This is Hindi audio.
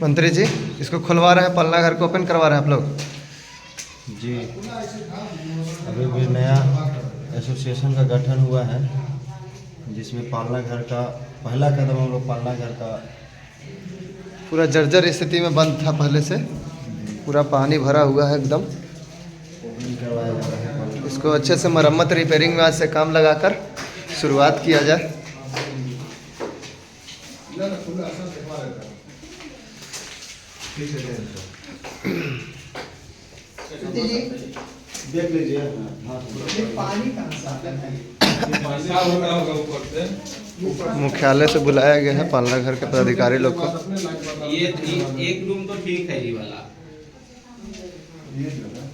मंत्री जी, इसको खुलवा रहे हैं, पालना घर को ओपन करवा रहे हैं आप लोग जी। अभी भी नया एसोसिएशन का गठन हुआ है, जिसमें पालना घर का पहला कदम हम लोग पालना घर का पूरा जर्जर स्थिति में बंद था पहले से, पूरा पानी भरा हुआ है एकदम। ओपनिंग करवाया जा रहा है। इसको अच्छे से मरम्मत रिपेयरिंग में आज से काम लगाकर शुरुआत किया जाए। देख लीजिए। पानी कहाँ से आता है? मुख्यालय से बुलाया गया है पालना घर के पदाधिकारी लोग को। ये एक रूम तो ठीक है ये वाला। ये जो है